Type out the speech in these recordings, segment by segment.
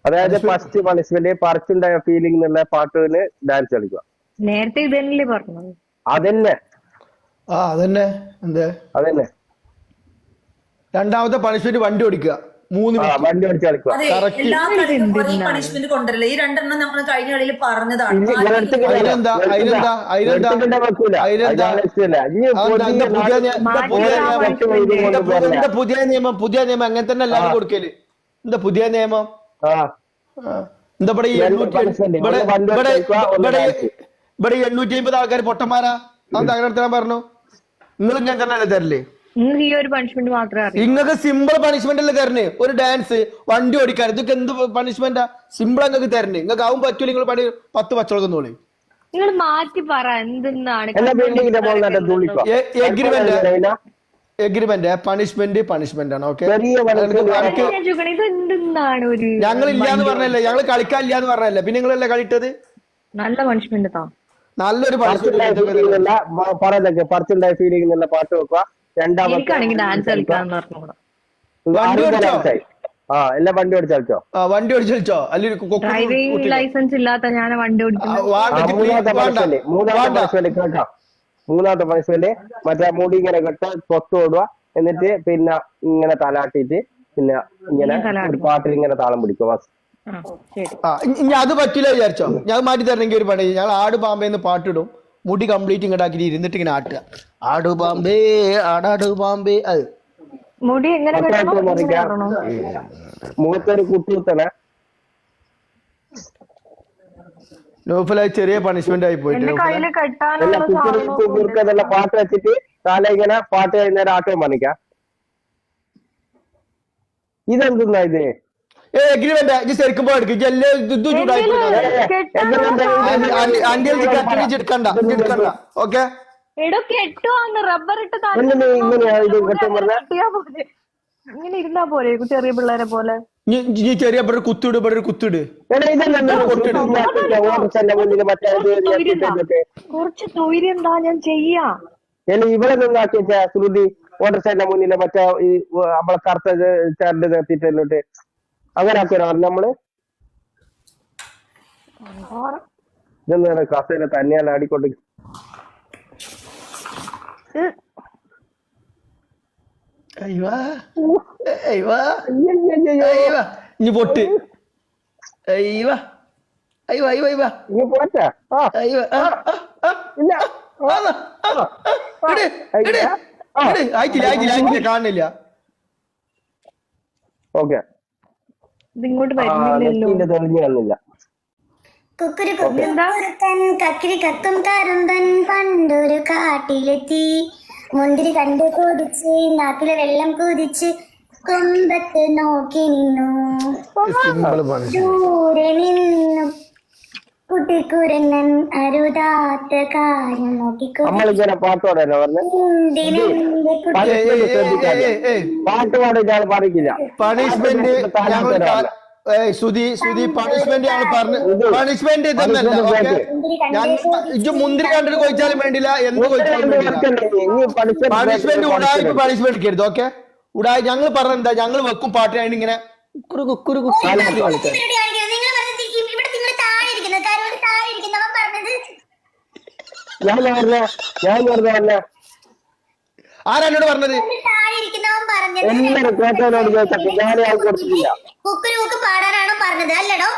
അതായത് first punishment പറിച്ചുണ്ടായ feeling എന്നുള്ള പാട്ടിന് ഡാൻസ് കളിക്കുക. നേരത്തെ ഇത് തന്നെയല്ലേ പറഞ്ഞത്? അതന്നെ അതന്നെ എന്തേ. അതന്നെ. രണ്ടാമത്തെ പണിഷ്മെന്റ് വണ്ടി ഓടിക്കുക 3 മിനിറ്റ്. വണ്ടി ഓടിച്ച് കളിക്കുക. അതെ, എല്ലാ കളിക്കും ഒരേ പണിഷ്മെന്റ് കൊണ്ടുവരില്ല. ഈ 2 നമ്മൾ കഴിഞ്ഞ കളിയിൽ പറഞ്ഞതാണ്. പുതിയ നിയമം അങ്ങനെ തന്നെ എല്ലാവരും കൊടുക്കല്. എന്താ പുതിയ നിയമം? എന്താ ഇവിടെ 850 ആൾക്കാർ പൊട്ടന്മാരാ. അത് തകർത്താൻ പറഞ്ഞു. നിങ്ങൾ ഇങ്ങനെ തന്നെ അല്ലേ തരല്ലേ? ഈ ഒരു പണിഷ്മെന്റ് മാത്രമേ അറിയൂ. നിങ്ങൾക്ക് സിമ്പിൾ പണിഷ്മെന്റ് അല്ലേ തരണേ? ഒരു ഡാൻസ്, വണ്ടി ഓടിക്കാൻ, ഇതൊക്കെ എന്ത് പണിഷ്മെന്റാ? സിമ്പിൾ നിങ്ങൾക്ക് തരണേ. നിങ്ങൾക്ക് ആവും പറ്റൂല. നിങ്ങൾ പണി 10 പച്ചവളക്കുന്നോളി. നിങ്ങൾ മാറ്റി പറ എന്തെന്നാണ് എഗ്രിമെന്റ് പണിഷ്മെന്റ് ആണ്. ഓക്കെ, ഇത് എന്തെന്നാണ് ഒരു ഞങ്ങൾ ഇല്ലാന്ന് പറഞ്ഞല്ലേ? ഞങ്ങൾ കളിക്കാൻ ഇല്ലാന്ന് പറഞ്ഞല്ലേ? പിന്നെ നിങ്ങളല്ലേ കളിട്ടത്? നല്ല പണിഷ്മെന്റ് താ. നല്ലൊരു പറയുന്നൊക്കെ പറിച്ചുണ്ടായ ഫീലിംഗ് എന്നുള്ള പാട്ട് വെക്കുക. എനിക്കാണെങ്കിൽ ഡാൻസ് കളിക്കാന്ന് പറഞ്ഞൂടാ. വണ്ടി ഓടിച്ചോ? എല്ലാം വണ്ടി ഓടിച്ച് കളിച്ചോ? വണ്ടി ഓടിച്ച് കളിച്ചോ? അല്ലെങ്കിൽ ഡ്രൈവിംഗ് ലൈസൻസ് ഇല്ലാത്ത ഞാൻ വണ്ടി ഓടിക്കുന്നു. മൂന്നാമത്തെ പണിഷ്മെന്റ് മറ്റേ മുടി ഇങ്ങനെ കെട്ട തൊട്ട് ഓടുക. എന്നിട്ട് പിന്നെ ഇങ്ങനെ തലാട്ടിട്ട് പിന്നെ ഇങ്ങനെ ഒരു പാട്ടിൽ ഇങ്ങനെ താളം പിടിക്കുക. ഇനി അത് പറ്റില്ല വിചാരിച്ചോ? ഞാൻ മാറ്റി തരണമെങ്കിൽ ഒരു പണി, ഞങ്ങൾ ആട് പാമ്പേന്ന് പാട്ടിടും, മുടി കംപ്ലീറ്റ് ഇങ്ങോട്ടാക്കി ഇരുന്നിട്ട് ഇങ്ങനെ ആട്ടുക. ആടു പാമ്പേ ആടാടു പാമ്പേ. അത് മുടി എങ്ങനെ മുഖത്തൊരു കുത്തിത്തണ. നോഫലായി ചെറിയ പണിഷ്മെന്റ് ആയി പോയിട്ട് കുറുക്കെന്നുള്ള പാട്ട് വെച്ചിട്ട് തല ഇങ്ങനെ പാട്ട് കഴിഞ്ഞാൽ ആട്ടവും പണിക്കാം. ഇതെന്താ ഇത്? എഗ്രിമെന്റ് ശരിക്കും ഓക്കെ. ഇങ്ങനെ ഇരുന്നാ പോലെ ചെറിയ പിള്ളേരെ പോലെ. ചെറിയ കുത്തിട് കുത്തിട് കുറച്ച് തൊഴിര്യം എന്താ ഞാൻ ചെയ്യാ. ഇവിടെ നിന്നാക്കി വെച്ചാ ശ്രുതി വോട്ടർ സൈഡിന്റെ മുന്നിലെ മറ്റേ ഈ നമ്മളെ കറുത്ത ചേർന്ന് നിർത്തിയിട്ട് അങ്ങനെ ആക്കുവാ നമ്മള്. ഇതെന്താണ് കസേര തന്നെയാണ് ആടിക്കൊണ്ട് ഇനി പൊട്ട് പോറ്റാ. കാണില്ല. ഓക്കെ, ഇങ്ങോട്ട് വരുന്നില്ലല്ലോ. തെളിഞ്ഞു കാണില്ല. കക്കിരി കത്തും കരുന്തൻ പണ്ടൊരു കാട്ടിലെത്തി, മുന്തിരി കണ്ട് കൊതിച്ച് നാക്കിലെ വെള്ളം കുതിച്ച് കൊമ്പത്ത് നോക്കി നിന്നു. ദൂരെ നിന്നു കുട്ടിക്കുരങ്ങൻ അരുതാത്ത കാര്യം നോക്കിക്കോ. പാട്ടോടെ പാട്ട് പാടിച്ചാൽ പാടിക്കില്ല. പണിഷ്മെന്റ് സുധി പണിഷ്മെന്റ് ആണ് പറഞ്ഞത്. പണിഷ്മെന്റ് ഇതൊന്നല്ല. മുന്തിരി കണ്ടിട്ട് കൊയിച്ചാലും വേണ്ടില്ല, എന്ത് കൊയിച്ചാലും വേണ്ടില്ല. പണിഷ്മെന്റ് ഉടായ്ക്ക് പണിഷ്മെന്റ് എടുക്കരുത്. ഓക്കെ, ഉടായി ഞങ്ങൾ പറഞ്ഞെന്താ, ഞങ്ങൾ വെക്കും പാട്ടിനായിട്ട് ഇങ്ങനെ ആരാന്നോട് പറഞ്ഞത്? പാടാനാണോ പറഞ്ഞത്? അല്ലടോ,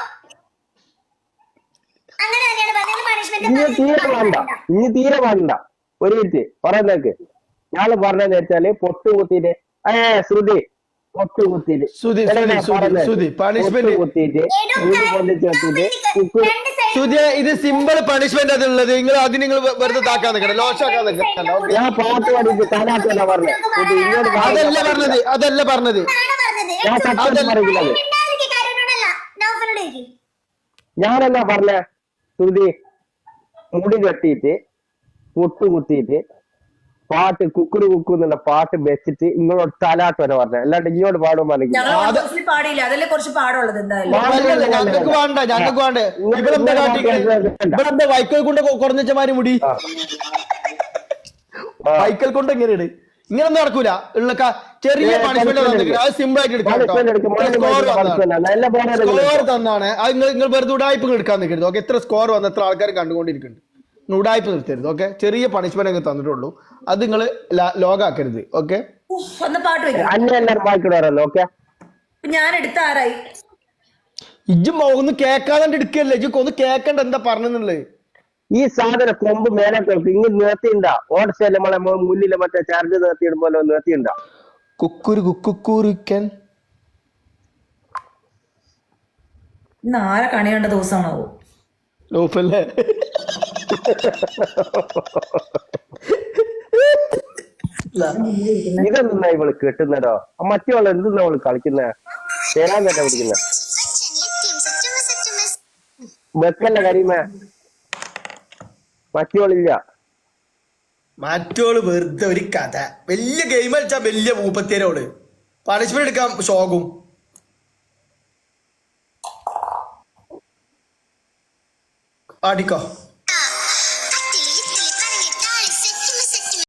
അങ്ങനെ തന്നെയാണ് ഇനി തീരെ പാടണ്ട. ഒരു മിനിറ്റ് പറയുന്നേക്ക്. ഞാള് പറഞ്ഞതെന്ന് വെച്ചാല് പൊട്ട് കുത്തിയിട്ട് ശ്രുതി പൊട്ട് കുത്തിയിട്ട് പണിഷ്മെന്റ് ഇത് സിമ്പിൾ പണിഷ്മെന്റ് അതുള്ളത്. നിങ്ങൾ അത് നിങ്ങൾ വെറുതെ താക്കാൻ നിൽക്കണം, ലോഷാക്കാൻ നിൽക്കണം. ഞാൻ പാട്ട് പാടിയിട്ട് താനാക്കല്ല പറഞ്ഞത്. അതല്ല പറഞ്ഞത്. ഞാനെന്നാ പറഞ്ഞ ശ്രുതി മുടി കെട്ടിയിട്ട് പൊട്ട് കുത്തിയിട്ട് പാട്ട് കുക്കുരു കുക്കു എന്നുള്ള പാട്ട് വെച്ചിട്ട് ഇങ്ങോട്ട് തലാട്ട് വരെ പറഞ്ഞ, അല്ലാണ്ട് ഇങ്ങോട്ട് പാടും പാടില്ല. അതല്ലേ കുറച്ച് പാടുള്ളത്. ഞങ്ങൾക്ക് വേണ്ട. ഇവിടെ വൈക്കൽ കൊണ്ട് കുറഞ്ഞമാര് മുടി വൈക്കൽ കൊണ്ട് എങ്ങനെയാണ്? ഇങ്ങനൊന്നും നടക്കൂല. ഉള്ള ചെറിയ പണിഷ്മെന്റ് തന്നിട്ട് അത് സിമ്പിൾ ആയിട്ട് എടുക്കാം കേട്ടോ. സ്കോർ തന്നാണ് അത് നിങ്ങൾ വെറുതെ ഉടായ്പ എടുക്കാൻ നിൽക്കരുത്. ഓക്കെ, എത്ര സ്കോർ വന്ന് എത്ര ആൾക്കാർ കണ്ടുകൊണ്ടിരിക്കുന്നുണ്ട്. ഉടായ്പ നിർത്തരുത്. ഓക്കെ, ചെറിയ പണിഷ്മെന്റ് അങ്ങ് തന്നിട്ടുള്ളൂ, അത് നിങ്ങൾ ലോകാക്കരുത്. ഓക്കെ, പാട്ട് വെക്കും. ഞാൻ എടുത്ത ആരായി ഇജ്ജ് ഒന്ന് കേൾക്കാതെ എടുക്കല്ലേ, ഇജ്ജ് ഒന്ന് കേക്കണ്ട എന്താ പറഞ്ഞെന്നുള്ളത്. ഈ സാധനം കൊമ്പ് മേലെ കേൾക്കും ഇങ്ങ് നിർത്തിണ്ട. ഓടസ്റ്റേല് നമ്മളെ മുന്നിലെ മറ്റേ ചാർജ് നിർത്തിയിടുമ്പോലെ നിർത്തിണ്ട. കുക്കുരു കുക്കുരുക്കൻ ഇന്ന് ആരെ കണി കണ്ട ദിവസമാണോ ലോഫല്ലേ? ഇതെന്താ ഇവള് കിട്ടുന്നതോ? മറ്റേവള് എന്തെന്നാ അവള് കളിക്കുന്ന? തരാൻ തന്നെ പിടിക്കുന്ന വെക്കല്ല കരിമ. മറ്റോളില്ല. മറ്റോള് വെറുതെ ഒരു കഥ. വലിയ ഗെയിം കളിച്ചാ വലിയ മൂപ്പത്തേരോള് പണിഷ്മെന്റ് എടുക്കാൻ ഷോകും. അടിക്കോ